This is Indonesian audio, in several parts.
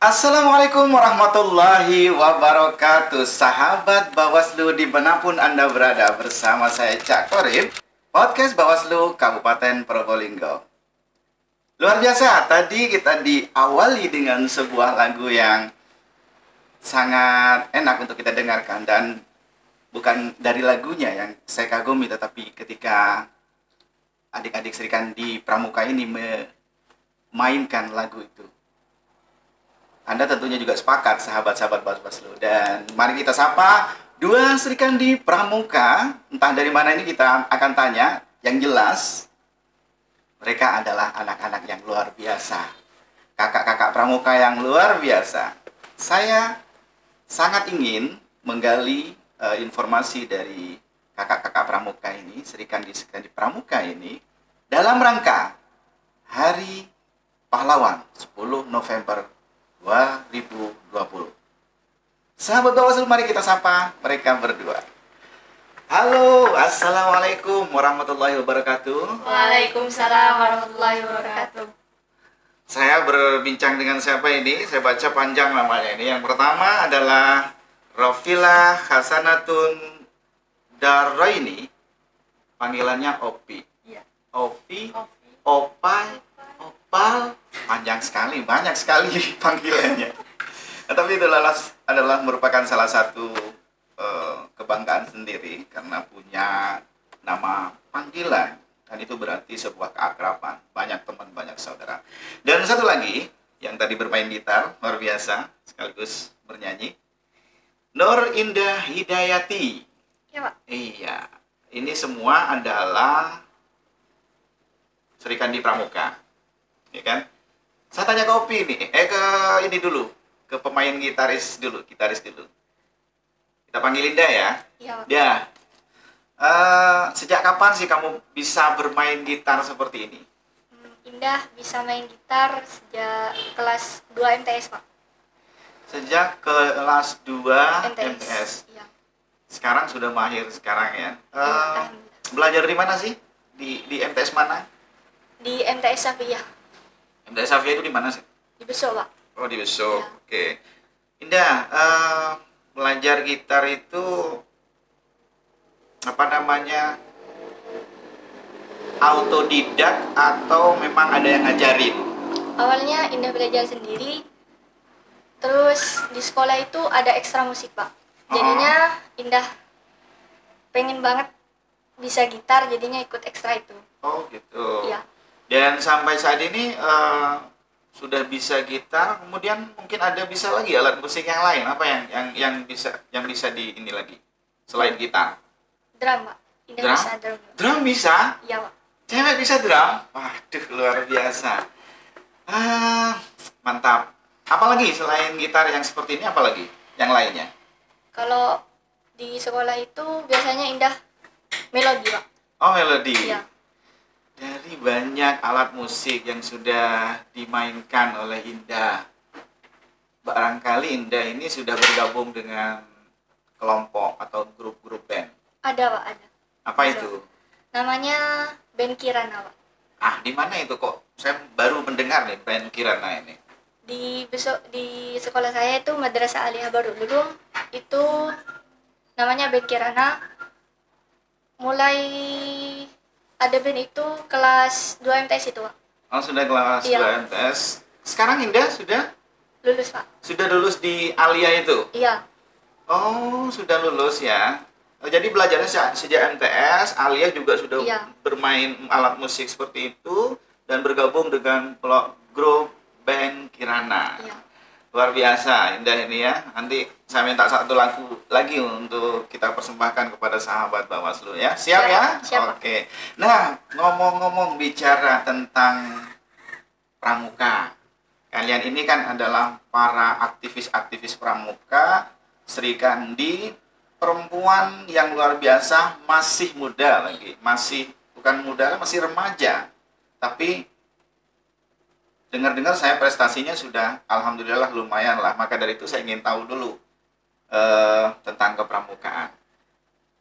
Assalamualaikum warahmatullahi wabarakatuh. Sahabat Bawaslu dimanapun Anda berada, bersama saya Cak Korib, podcast Bawaslu Kabupaten Probolinggo. Luar biasa, tadi kita diawali dengan sebuah lagu yang sangat enak untuk kita dengarkan. Dan bukan dari lagunya yang saya kagumi, tetapi ketika adik-adik Serikandi Pramuka ini memainkan lagu itu. Anda tentunya juga sepakat, sahabat-sahabat Bawaslu. Dan mari kita sapa dua Serikandi Pramuka. Entah dari mana ini kita akan tanya. Yang jelas, mereka adalah anak-anak yang luar biasa. Kakak-kakak Pramuka yang luar biasa. Saya sangat ingin menggali informasi dari kakak-kakak Pramuka ini, Serikandi Pramuka ini, dalam rangka Hari Pahlawan 10 November 2020. Sahabat Bawaslu, mari kita sapa mereka berdua. Halo, assalamualaikum warahmatullahi wabarakatuh. Waalaikumsalam warahmatullahi wabarakatuh. Saya berbincang dengan siapa ini? Saya baca panjang namanya ini. Yang pertama adalah Rofilah Hasanatun Darraini. Panggilannya Opi. Iya. Opi, Opai, Opal, panjang sekali, banyak sekali panggilannya. Nah, tapi itu adalah merupakan salah satu kebanggaan sendiri karena punya nama panggilan, dan itu berarti sebuah keakraban, banyak teman, banyak saudara. Dan satu lagi yang tadi bermain gitar luar biasa sekaligus bernyanyi, Nur Indah Hidayati. Ya, Pak. Iya, ini semua adalah Serikandi Pramuka, ya kan? Saya tanya ke Opi nih, ke ini dulu, ke pemain gitaris dulu. Kita panggil Indah ya. Iya, Pak. Ya. Sejak kapan sih kamu bisa bermain gitar seperti ini? Indah bisa main gitar sejak kelas 2 MTS, Pak. Sejak kelas 2 MTS. MTS. Iya. Sekarang sudah mahir sekarang ya. Alhamdulillah. Belajar di mana sih? Di MTS mana? Di MTS Safiyah. MTS Safia itu di mana sih? Di Besok, Pak. Oh, di Besok. Ya. Oke. Indah, belajar gitar itu apa namanya? Autodidak atau memang ada yang ngajarin? Awalnya Indah belajar sendiri. Terus di sekolah itu ada ekstra musik, Pak. Jadinya Indah pengen banget bisa gitar, jadinya ikut ekstra itu. Oh, gitu. Iya. Dan sampai saat ini sudah bisa gitar, kemudian mungkin ada bisa lagi alat musik yang lain. Apa yang bisa di ini lagi selain gitar? Drum, Pak. Indah Drum? bisa drum. Drum bisa? Iya, Pak. Cewek bisa drum? Waduh, luar biasa. Mantap. Apalagi selain gitar yang seperti ini, apalagi yang lainnya? Kalau di sekolah itu biasanya Indah melodi, Pak. Oh, melodi. Iya. Dari banyak alat musik yang sudah dimainkan oleh Indah, barangkali Indah ini sudah bergabung dengan kelompok atau grup-grup band. Ada, Pak, ada. Apa Ada. itu? Namanya Band Kirana, Pak. Di mana itu kok? Saya baru mendengar nih band Kirana ini. Di sekolah saya itu Madrasah Aliyah Darul Ulum, itu namanya Band Kirana. Mulai ada band itu kelas 2 MTS itu, Pak. Oh, sudah kelas Iya. 2 MTS. Sekarang Indah sudah Lulus, Pak. lulus di Alia itu? Iya. Oh, sudah lulus ya. Oh, jadi belajarnya sejak MTS, Alia juga sudah Iya. bermain alat musik seperti itu dan bergabung dengan grup band Kirana. Iya. Luar biasa, Indah ini ya. Nanti saya minta satu lagu lagi untuk kita persembahkan kepada sahabat Bawaslu ya. Siap Siap, ya? siap. Oke. Nah, ngomong-ngomong bicara tentang pramuka. Kalian ini kan adalah para aktivis-aktivis pramuka, Serikandi, perempuan yang luar biasa, masih muda lagi. Bukan muda, masih remaja. Tapi dengar-dengar saya prestasinya sudah alhamdulillah lumayan lah. Maka dari itu saya ingin tahu dulu tentang kepramukaan.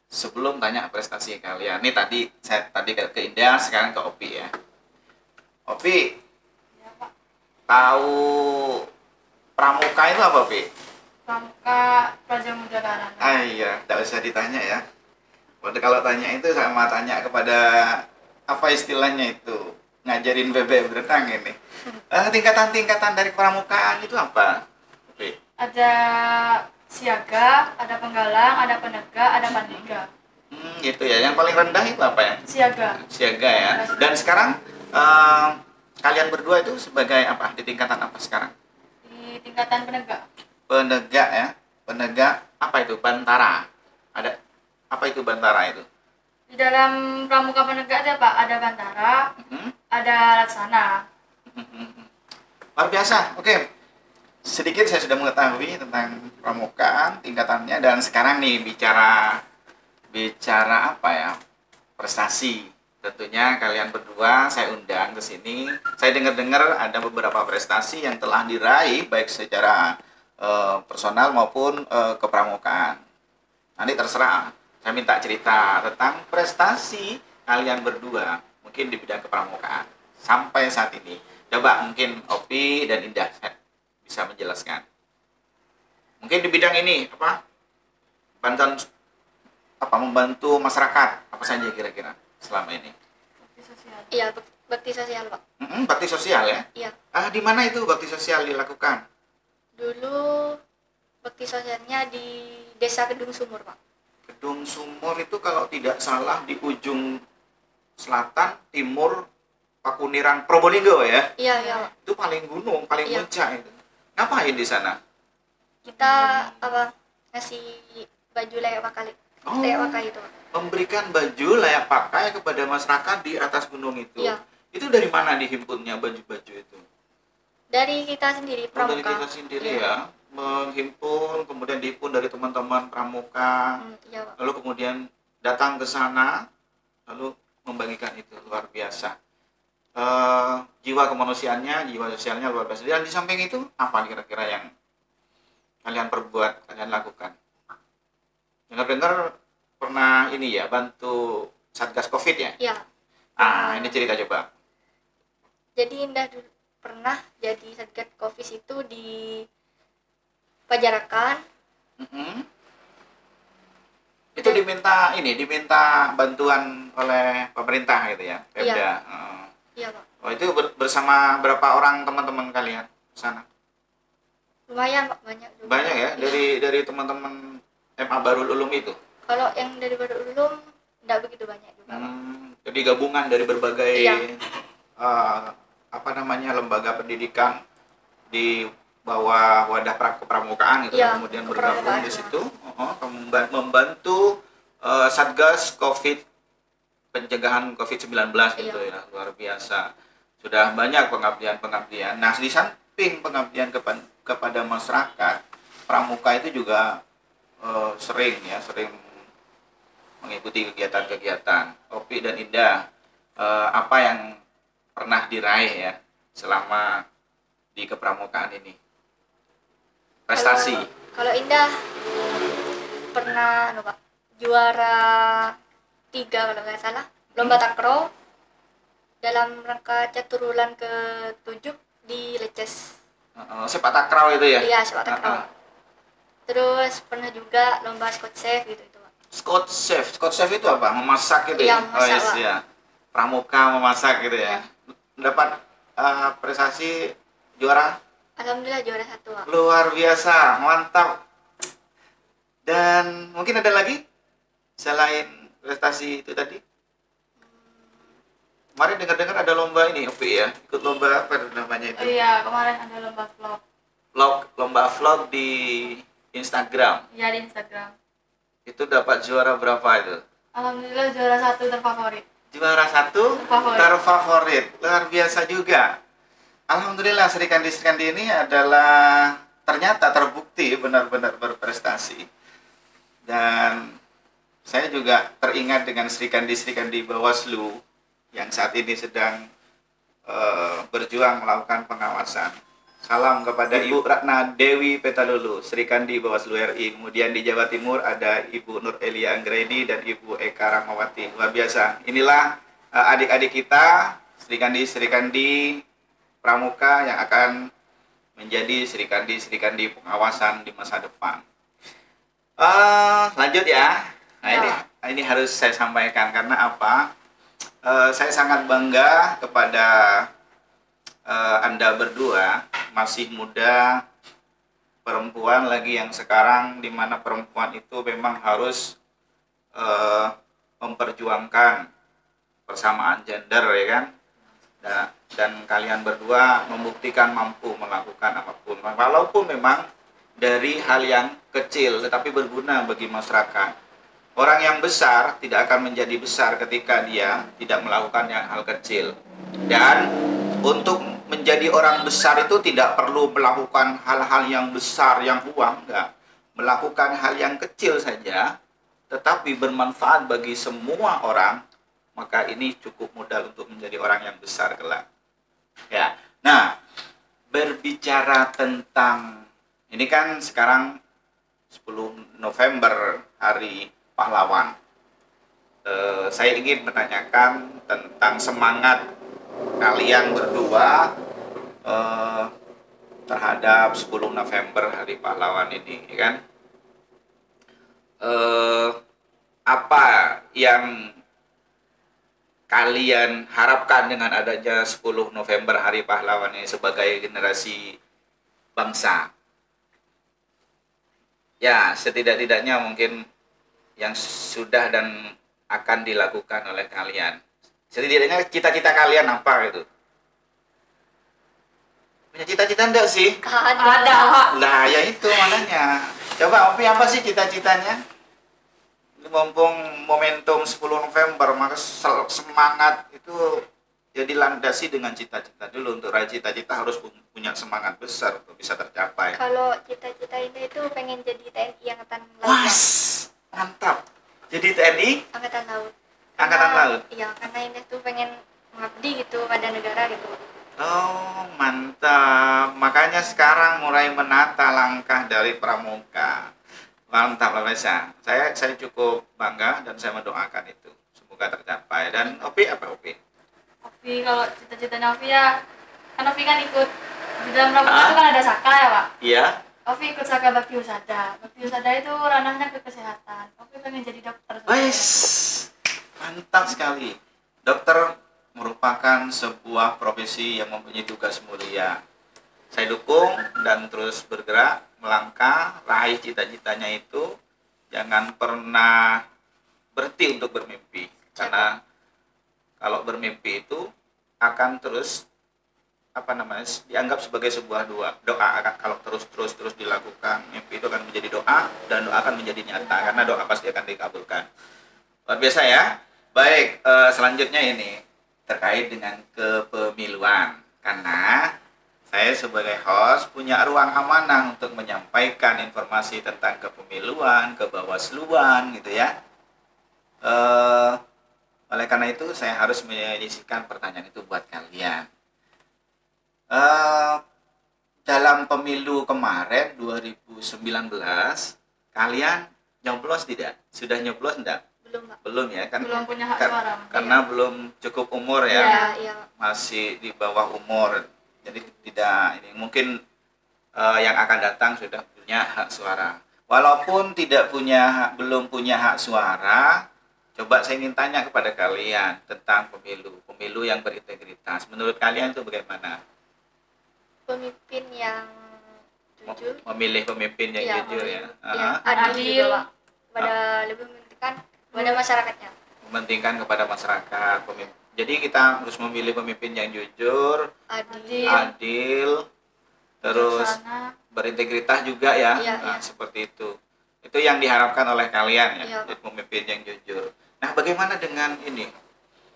Sebelum tanya prestasi kalian, ini saya tadi ke Indah, sekarang ke Opi ya. Opi, tahu Pramuka itu apa, Pi? Pramuka Praja Muda Karana. Ah iya, tidak usah ditanya ya. Kalau tanya itu sama tanya kepada apa istilahnya itu, ngajarin bebek berenang ini. Tingkatan-tingkatan dari pramukaan itu apa? Pi? Ada siaga, ada penggalang, ada penegak, ada pandega. Gitu ya. Yang paling rendah itu apa ya? Siaga. Siaga ya. Dan sekarang kalian berdua itu sebagai apa? Di tingkatan apa sekarang? Di tingkatan penegak. Penegak ya. Penegak apa itu? Bantara. Ada apa itu bantara itu? Di dalam pramuka penegak ada Pak, ada bantara, ada laksana. Luar biasa. Oke. Sedikit saya sudah mengetahui tentang pramukaan, tingkatannya, dan sekarang nih bicara apa ya? Prestasi. Tentunya kalian berdua saya undang ke sini. Saya dengar-dengar ada beberapa prestasi yang telah diraih baik secara personal maupun kepramukaan. Nanti terserah. Saya minta cerita tentang prestasi kalian berdua mungkin di bidang kepramukaan sampai saat ini. Coba mungkin Opi dan Indah bisa menjelaskan. Mungkin di bidang ini apa? Bantuan apa, membantu masyarakat apa saja kira-kira selama ini? Bakti sosial. Iya, bakti sosial Pak. Bakti sosial ya? Iya. Di mana itu bakti sosial dilakukan? Dulu bakti sosialnya di Desa Kedung Sumur Pak. Kedung Sumur itu kalau tidak salah di ujung selatan timur Pakuniran Probolinggo ya? Iya, iya Pak. Itu paling gunung, paling Iya. puncak itu. Ngapain di sana? Kita apa, ngasih baju layak pakai. Layak pakai itu Pak. Memberikan baju layak pakai kepada masyarakat di atas gunung itu. Iya. Itu dari mana dihimpunnya baju-baju itu? Dari kita sendiri Dari pramuka. kita sendiri Iya. ya, menghimpun, kemudian dihimpun dari teman-teman pramuka, Iya Pak. lalu kemudian datang ke sana, lalu membagikan itu. Luar biasa. Jiwa kemanusiaannya, jiwa sosialnya luar biasa. Dan di samping itu, apa kira-kira yang kalian perbuat, kalian lakukan? Dengar-dengar pernah ini ya, bantu Satgas Covid ya? Iya. Ini cerita coba. Jadi Indah dulu pernah jadi satgas Covid itu di Pajarakan. Itu diminta bantuan oleh pemerintah gitu ya, Pemda. Iya. Iya Pak. Oh, itu bersama berapa orang teman-teman kalian ke sana? Lumayan Pak, banyak juga. Banyak ya, Iya. dari teman-teman MA Barul Ulum itu. Kalau yang dari Badut Ulum enggak begitu banyak juga Pak. Jadi gabungan dari berbagai Iya. lembaga pendidikan di bawah wadah kepramukaan itu, Iya, kemudian bergabung kepramukaan di juga. situ, membantu Satgas Covid, pencegahan COVID-19 gitu Iya. ya, luar biasa. Sudah banyak pengabdian. Nah, di samping pengabdian kepada masyarakat, pramuka itu juga sering mengikuti kegiatan-kegiatan. Opi dan Indah, apa yang pernah diraih ya selama di kepramukaan ini? Prestasi. Kalau Indah pernah Pak, juara 3 kalau nggak salah lomba takraw dalam rangka Caturulan ke-7 di Leces. Sepak takraw itu ya? Iya, sepak takraw. Terus pernah juga lomba Scotch Chef gitu itu Pak. Scotch chef itu apa? Memasak gitu Iya, ya? memasak, yes, Pak. ya. Pramuka memasak gitu ya. Mendapat prestasi juara Alhamdulillah juara 1 Pak. luar biasa, mantap. Dan mungkin ada lagi selain prestasi itu tadi? Kemarin dengar-dengar ada lomba ini, Opi ya. Ikut lomba apa namanya itu? Iya, kemarin ada lomba vlog. Lomba vlog di Instagram. Iya, di Instagram. Itu dapat juara berapa itu? Alhamdulillah juara 1 terfavorit. Juara 1 terfavorit. Luar biasa juga. Alhamdulillah Sri Kandi ini adalah ternyata terbukti benar-benar berprestasi. Dan saya juga teringat dengan Sri Kandi Bawaslu yang saat ini sedang berjuang melakukan pengawasan. Salam kepada Ibu Ratna Dewi Petalulu, Sri Kandi Bawaslu RI. Kemudian di Jawa Timur ada Ibu Nur Elia Anggreni dan Ibu Eka Ramawati. Luar biasa. Inilah adik-adik kita, Sri Kandi Pramuka yang akan menjadi Sri Kandi pengawasan di masa depan. Lanjut ya. Nah, ini harus saya sampaikan karena apa? Saya sangat bangga kepada Anda berdua, masih muda, perempuan lagi yang sekarang, di mana perempuan itu memang harus memperjuangkan persamaan gender, ya kan? Dan kalian berdua membuktikan mampu melakukan apapun, walaupun memang dari hal yang kecil tetapi berguna bagi masyarakat. Orang yang besar tidak akan menjadi besar ketika dia tidak melakukan yang hal kecil. Dan untuk menjadi orang besar itu tidak perlu melakukan hal-hal yang besar, yang uang, enggak. Melakukan hal yang kecil saja, tetapi bermanfaat bagi semua orang, maka ini cukup modal untuk menjadi orang yang besar kelak. Ya. Nah, berbicara tentang, ini kan sekarang 10 November, Hari Pahlawan. Saya ingin menanyakan tentang semangat kalian berdua terhadap 10 November Hari Pahlawan ini, ya kan? Apa yang kalian harapkan dengan adanya 10 November Hari Pahlawan ini sebagai generasi bangsa? Ya, setidak-tidaknya mungkin yang sudah dan akan dilakukan oleh kalian. Setidaknya cita-cita kalian apa gitu? Punya cita-cita enggak sih? Ada, Pak. Nah, ya itu makanya. Coba Opi, apa sih cita-citanya? Mumpung momentum 10 November, maka semangat itu jadi landasi dengan cita-cita dulu. Untuk raih cita-cita harus punya semangat besar untuk bisa tercapai. Kalau cita-cita itu pengen jadi TNI Angkatan Laut. Was, mantap. Jadi TNI? Angkatan Laut. Angkatan Laut? Iya, karena ini tuh pengen mengabdi gitu pada negara gitu. Oh, mantap. Makanya sekarang mulai menata langkah dari pramuka. Mantap, pemirsa. Saya cukup bangga dan saya mendoakan itu. Semoga tercapai. Dan Opi apa Opi? Ovi, kalau cita-citanya Ovi ya, kan Ovi kan ikut di dalam pramuka itu kan ada Saka ya, Pak. Iya. Ovi ikut Saka Bakti Husada. Bakti Husada itu ranahnya ke kesehatan. Ovi pengen jadi dokter. Wes, mantap sekali. Dokter merupakan sebuah profesi yang mempunyai tugas mulia. Saya dukung dan terus bergerak, melangkah, raih cita-citanya itu. Jangan pernah berhenti untuk bermimpi. Karena kalau bermimpi itu akan terus dianggap sebagai sebuah doa. Kalau terus dilakukan, mimpi itu akan menjadi doa dan doa akan menjadi nyata karena doa pasti akan dikabulkan. Luar biasa ya. Baik, selanjutnya ini terkait dengan kepemiluan, karena saya sebagai host punya ruang amanah untuk menyampaikan informasi tentang kepemiluan, kebawasluan gitu ya. Oleh karena itu saya harus menyisihkan pertanyaan itu buat kalian. Dalam pemilu kemarin 2019 kalian nyoblos tidak? Sudah nyoblos enggak? Belum, Pak. Belum ya kan? Belum punya hak suara. Karena belum cukup umur ya. Iya. Iya. Masih di bawah umur. Jadi tidak ini mungkin yang akan datang sudah punya hak suara. Walaupun belum punya hak suara, coba saya ingin tanya kepada kalian tentang pemilu yang berintegritas. Menurut kalian itu bagaimana? Pemimpin yang jujur, Memilih pemimpin yang Iya, jujur ya. yang Aha. adil juga, Pak. Lebih mementingkan pada masyarakatnya. Mementingkan kepada masyarakat. Jadi kita harus memilih pemimpin yang jujur, adil, terus Bijaksana. berintegritas juga ya. Iya, Nah, iya. seperti itu. Itu yang diharapkan oleh kalian ya, Iya, Pak. jadi pemimpin yang jujur. Nah, bagaimana dengan ini?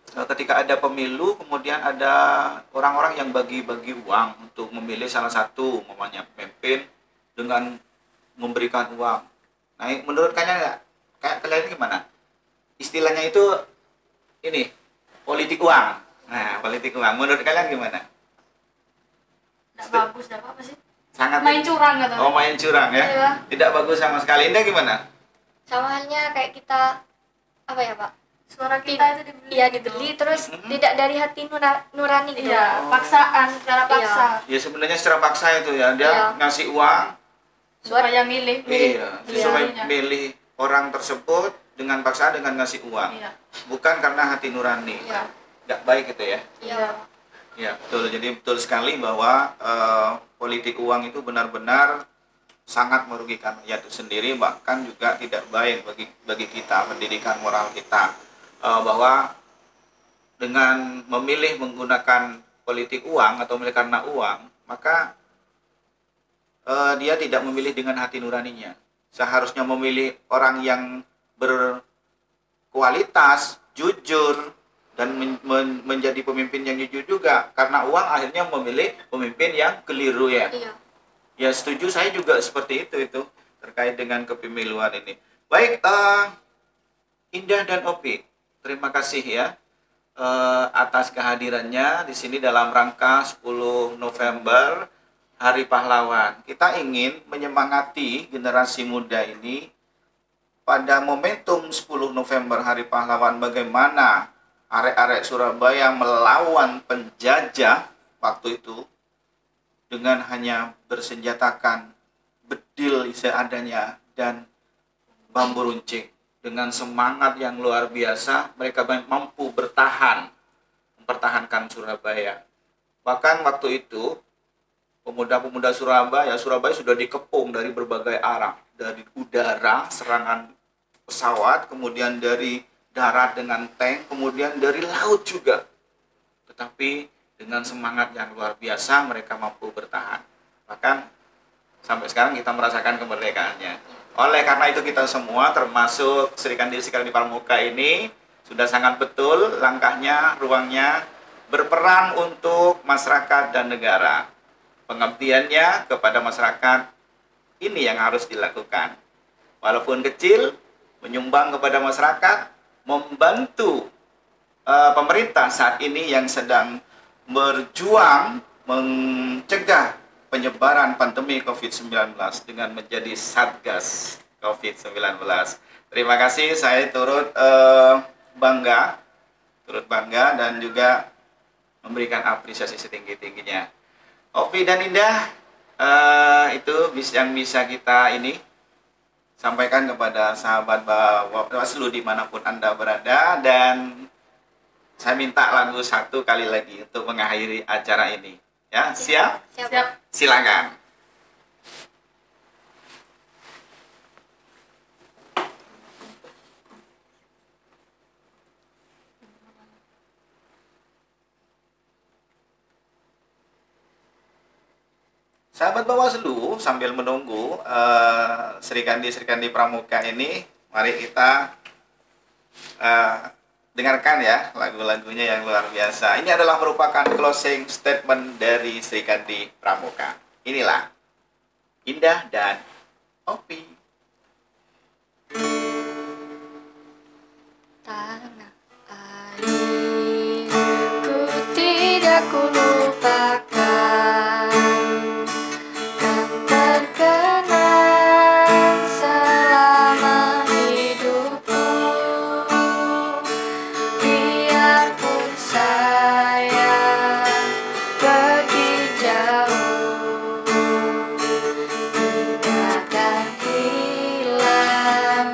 Ketika ada pemilu, kemudian ada orang-orang yang bagi-bagi uang untuk memilih salah satu, umpamanya pemimpin dengan memberikan uang. Nah, menurut kalian kalian gimana? Istilahnya itu ini politik uang. Nah, politik uang. Menurut kalian gimana? Nggak bagus, nggak apa sih? Sangat Main curang gitu. Oh, main curang ya? Iya. Tidak bagus sama sekali. Indah gimana? Sama halnya kayak kita apa ya, Pak? suara kita itu dibeli. Iya dibeli, terus tidak dari hati nurani gitu. Iya, paksaan, secara paksa. Ya sebenarnya secara paksa itu ya, dia Iya. ngasih uang, Supaya milih. iya, Iya. supaya milih orang tersebut dengan paksa dengan ngasih uang, Iya. bukan karena hati nurani. Iya. Nggak baik itu ya. Iya. Ya betul. Jadi betul sekali bahwa politik uang itu benar-benar sangat merugikan rakyat itu sendiri, bahkan juga tidak baik bagi kita, pendidikan moral kita. Bahwa dengan memilih menggunakan politik uang atau memilih karena uang, maka dia tidak memilih dengan hati nuraninya. Seharusnya memilih orang yang berkualitas, jujur, dan menjadi pemimpin yang jujur juga. Karena uang akhirnya memilih pemimpin yang keliru ya. Iya. Ya setuju, saya juga seperti itu terkait dengan kepemiluan ini. Baik, Indah dan Opi, terima kasih ya atas kehadirannya di sini dalam rangka 10 November Hari Pahlawan. Kita ingin menyemangati generasi muda ini pada momentum 10 November Hari Pahlawan, bagaimana arek-arek Surabaya melawan penjajah waktu itu dengan hanya bersenjatakan bedil seadanya dan bambu runcing. Dengan semangat yang luar biasa, mereka mampu bertahan, mempertahankan Surabaya. Bahkan waktu itu, pemuda-pemuda Surabaya sudah dikepung dari berbagai arah. Dari udara, serangan pesawat, kemudian dari darat dengan tank, kemudian dari laut juga. Tetapi dengan semangat yang luar biasa, mereka mampu bertahan. Bahkan sampai sekarang kita merasakan kemerdekaannya. Oleh karena itu kita semua, termasuk Sri Kandi Pramuka ini, sudah sangat betul langkahnya, ruangnya berperan untuk masyarakat dan negara. Pengabdiannya kepada masyarakat ini yang harus dilakukan. Walaupun kecil, menyumbang kepada masyarakat, membantu pemerintah saat ini yang sedang berjuang mencegah penyebaran pandemi COVID-19 dengan menjadi Satgas COVID-19. Terima kasih, saya turut bangga dan juga memberikan apresiasi setinggi-tingginya. Opi dan Indah, itu yang bisa kita ini sampaikan kepada sahabat Bawaslu dimanapun Anda berada, dan saya minta lagu satu kali lagi untuk mengakhiri acara ini. Ya, siap? Siap. Silakan. Sahabat Bawaslu, sambil menunggu Sri Kandi Pramuka ini, mari kita dengarkan ya lagu-lagunya yang luar biasa. Ini adalah merupakan closing statement dari Sri Kandi Pramuka. Inilah Indah dan Opi. Tanah airku tidak kulupakan, kan terkenang selama hidupku. Biarpun saya pergi jauh, tidak akan hilang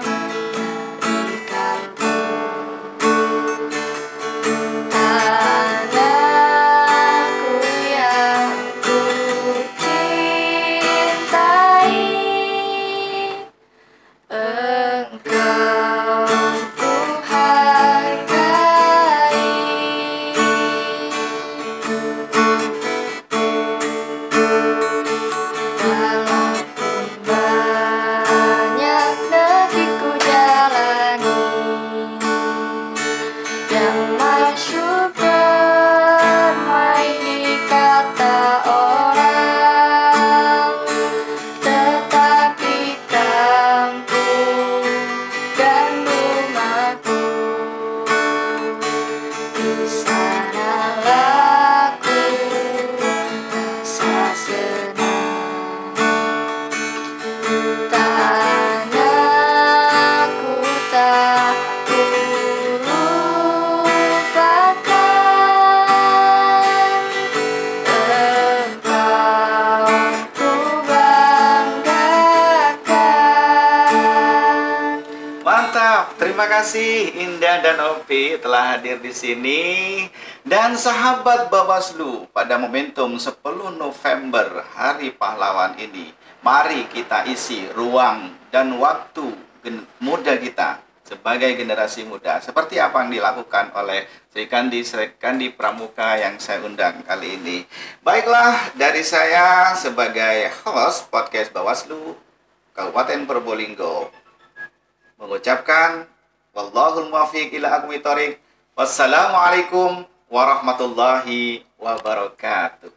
Terima kasih Indah dan Opi telah hadir di sini. Dan sahabat Bawaslu, pada momentum 10 November Hari Pahlawan ini, mari kita isi ruang dan waktu muda kita sebagai generasi muda. Seperti apa yang dilakukan oleh Sri Kandi Pramuka yang saya undang kali ini. Baiklah, dari saya sebagai host podcast Bawaslu Kabupaten Probolinggo mengucapkan wallahul muwaffiq ila aqwamit thoriq. Wassalamualaikum warahmatullahi wabarakatuh.